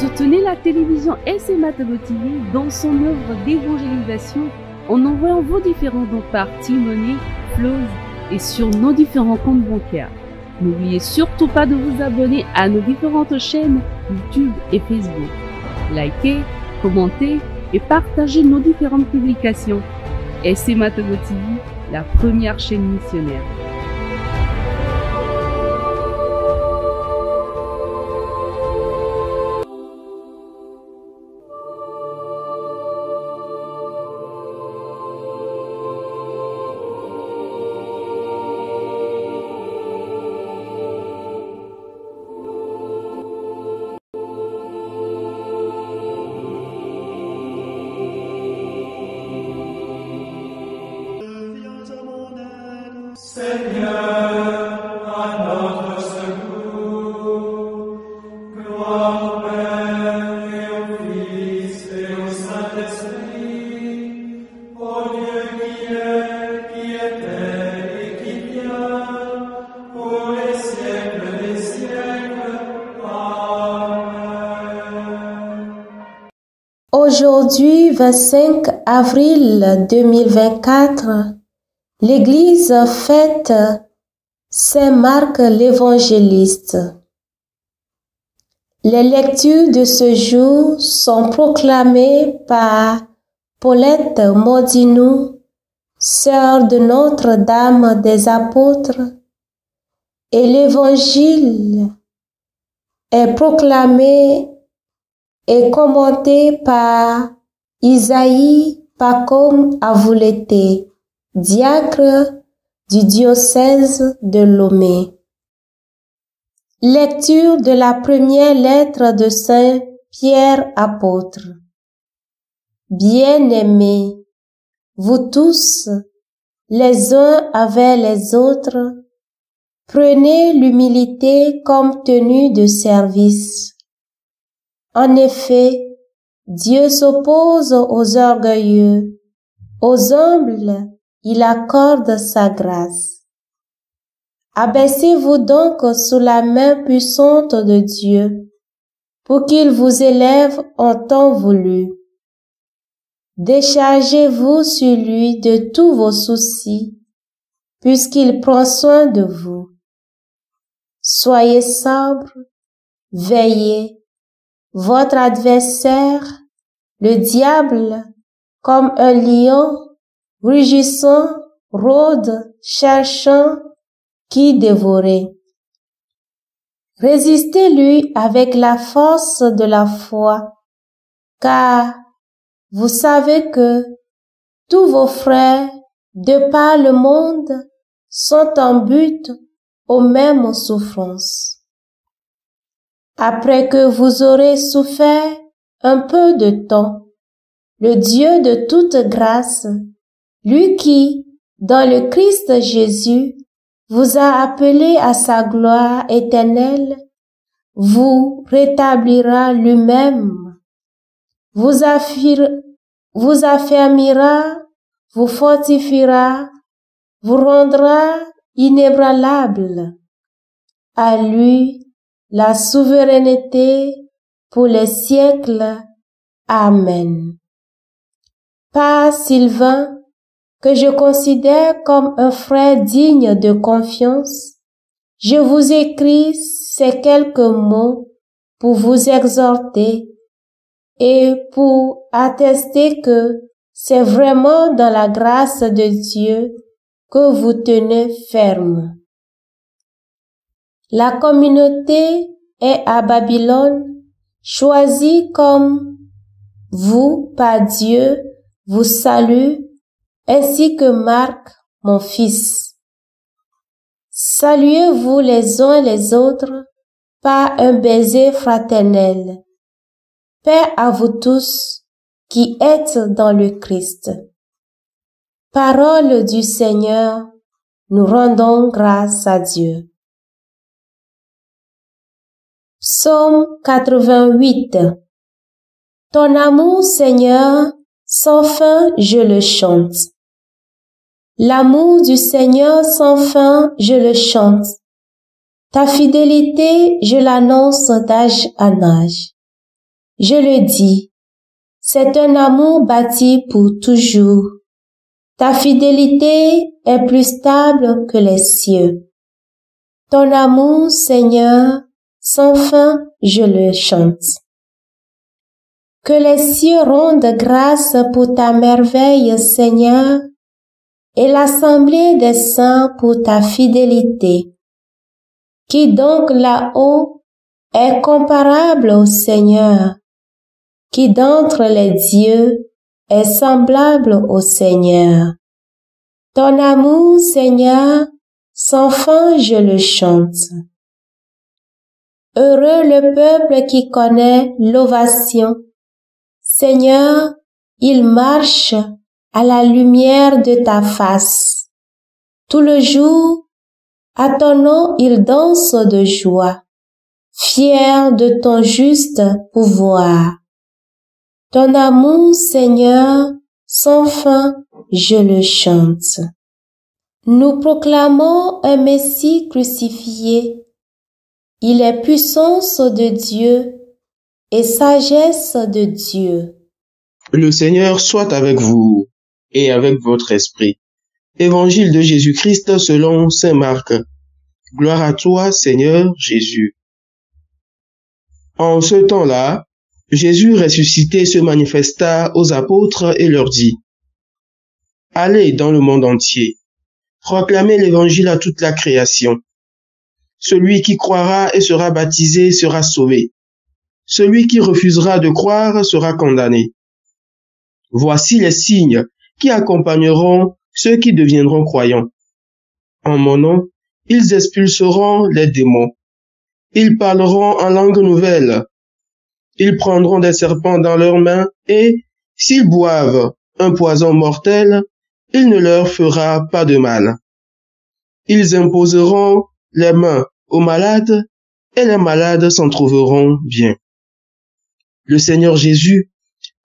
Soutenez la télévision SMA-TV dans son œuvre d'évangélisation en envoyant vos différents dons par T-Money, Flows et sur nos différents comptes bancaires. N'oubliez surtout pas de vous abonner à nos différentes chaînes YouTube et Facebook. Likez, commentez et partagez nos différentes publications. SMA-TV, la première chaîne missionnaire. Seigneur, à notre secours, gloire au Père et au Fils et au Saint-Esprit, au Dieu qui est, qui était et qui vient, pour les siècles des siècles. Amen. Aujourd'hui, 25 avril 2024, l'Église fête Saint Marc l'Évangéliste. Les lectures de ce jour sont proclamées par Paulette Modinou, sœur de Notre-Dame des Apôtres, et l'Évangile est proclamé et commenté par Isaïe Pacôme Avoulété, diacre du diocèse de Lomé. Lecture de la première lettre de Saint Pierre apôtre. Bien-aimés, vous tous, les uns avec les autres, prenez l'humilité comme tenue de service. En effet, Dieu s'oppose aux orgueilleux, aux humbles, il accorde sa grâce. Abaissez-vous donc sous la main puissante de Dieu, pour qu'il vous élève en temps voulu. Déchargez-vous sur lui de tous vos soucis, puisqu'il prend soin de vous. Soyez sobre, veillez. Votre adversaire, le diable, comme un lion, rugissant, rôde, cherchant qui dévorer. Résistez-lui avec la force de la foi, car vous savez que tous vos frères de par le monde sont en butte aux mêmes souffrances. Après que vous aurez souffert un peu de temps, le Dieu de toute grâce, lui qui, dans le Christ Jésus, vous a appelé à sa gloire éternelle, vous rétablira lui-même, vous affermira, vous fortifiera, vous rendra inébranlable. À lui, la souveraineté pour les siècles. Amen. Par Sylvain, que je considère comme un frère digne de confiance, je vous écris ces quelques mots pour vous exhorter et pour attester que c'est vraiment dans la grâce de Dieu que vous tenez ferme. La communauté est à Babylone, choisie comme vous par Dieu, vous salue, ainsi que Marc, mon fils. Saluez-vous les uns les autres par un baiser fraternel. Paix à vous tous qui êtes dans le Christ. Parole du Seigneur, nous rendons grâce à Dieu. Psaume 88. Ton amour, Seigneur, sans fin je le chante. L'amour du Seigneur sans fin je le chante. Ta fidélité je l'annonce d'âge en âge. je le dis, c'est un amour bâti pour toujours. Ta fidélité est plus stable que les cieux. Ton amour, Seigneur, sans fin, je le chante. Que les cieux rendent grâce pour ta merveille, Seigneur, et l'assemblée des saints pour ta fidélité. Qui donc là-haut est comparable au Seigneur? Qui d'entre les dieux est semblable au Seigneur? Ton amour, Seigneur, sans fin je le chante. Heureux le peuple qui connaît l'ovation. Seigneur, il marche à la lumière de ta face. Tout le jour, à ton nom, il danse de joie, fier de ton juste pouvoir. Ton amour, Seigneur, sans fin, je le chante. Nous proclamons un Messie crucifié. Il est puissance de Dieu et sagesse de Dieu. Le Seigneur soit avec vous et avec votre esprit. Évangile de Jésus-Christ selon saint Marc. Gloire à toi, Seigneur Jésus. En ce temps-là, Jésus ressuscité se manifesta aux apôtres et leur dit: Allez dans le monde entier, proclamez l'évangile à toute la création. Celui qui croira et sera baptisé sera sauvé. Celui qui refusera de croire sera condamné. Voici les signes qui accompagneront ceux qui deviendront croyants. En mon nom, ils expulseront les démons. Ils parleront en langue nouvelle. Ils prendront des serpents dans leurs mains et, s'ils boivent un poison mortel, il ne leur fera pas de mal. Ils imposeront les mains aux malades et les malades s'en trouveront bien. Le Seigneur Jésus,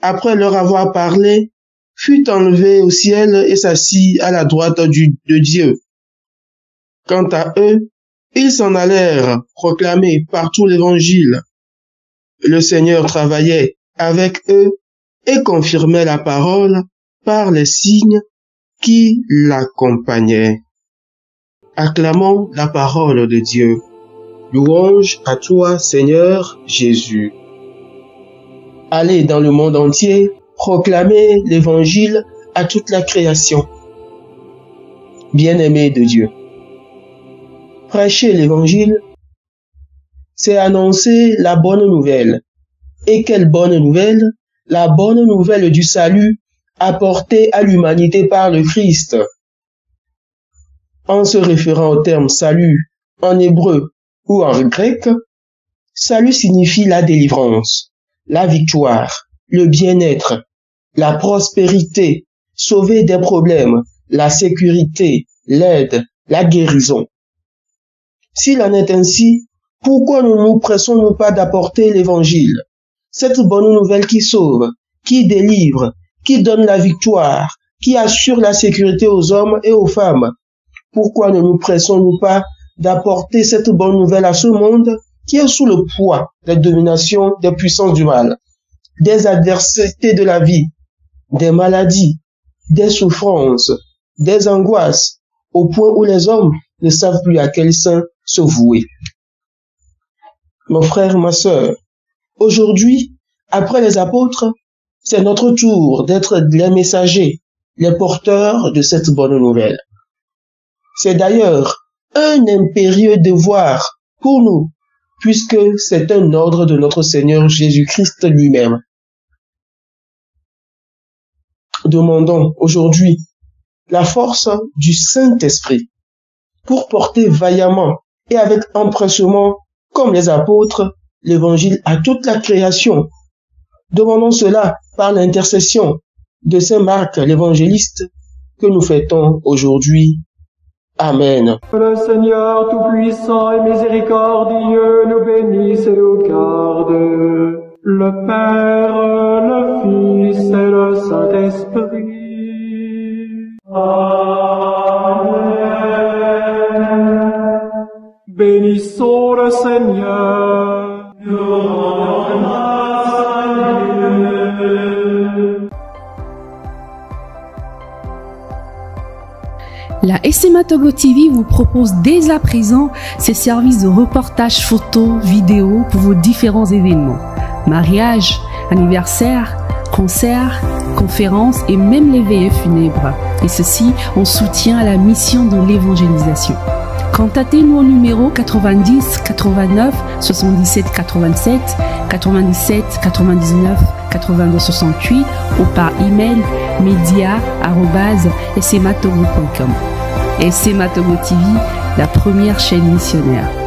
après leur avoir parlé, fut enlevé au ciel et s'assit à la droite de Dieu. Quant à eux, ils s'en allèrent proclamer partout l'évangile. Le Seigneur travaillait avec eux et confirmait la parole par les signes qui l'accompagnaient. Acclamons la parole de Dieu. Louange à toi, Seigneur Jésus. Allez dans le monde entier, proclamez l'évangile à toute la création. Bien-aimés de Dieu, prêcher l'évangile, c'est annoncer la bonne nouvelle. Et quelle bonne nouvelle? La bonne nouvelle du salut apportée à l'humanité par le Christ. En se référant au terme salut en hébreu ou en grec, salut signifie la délivrance, la victoire, le bien-être, la prospérité, sauver des problèmes, la sécurité, l'aide, la guérison. S'il en est ainsi, pourquoi ne nous pressons-nous pas d'apporter l'évangile, cette bonne nouvelle qui sauve, qui délivre, qui donne la victoire, qui assure la sécurité aux hommes et aux femmes? Pourquoi ne nous pressons-nous pas d'apporter cette bonne nouvelle à ce monde qui est sous le poids des dominations des puissances du mal, des adversités de la vie, des maladies, des souffrances, des angoisses, au point où les hommes ne savent plus à quel saint se vouer? Mon frère, ma sœur, aujourd'hui, après les apôtres, c'est notre tour d'être les messagers, les porteurs de cette bonne nouvelle. C'est d'ailleurs un impérieux devoir pour nous, puisque c'est un ordre de notre Seigneur Jésus-Christ lui-même. Demandons aujourd'hui la force du Saint-Esprit pour porter vaillamment et avec empressement, comme les apôtres, l'évangile à toute la création. Demandons cela par l'intercession de Saint Marc l'évangéliste que nous fêtons aujourd'hui. Amen. Le Seigneur Tout-Puissant et Miséricordieux nous bénisse et nous garde. Le Père, le Fils et le Saint-Esprit. Amen. Bénissons le Seigneur. Nous rendons grâce La SMA Togo TV vous propose dès à présent ses services de reportage photo, vidéo pour vos différents événements. Mariage, anniversaire, concerts, conférences et même les veillées funèbres. Et ceci en soutien à la mission de l'évangélisation. Contactez-nous au numéro 90 89 77 87 97 99 82 68 ou par email media@smatogo.com. SMA Togo TV, la première chaîne missionnaire.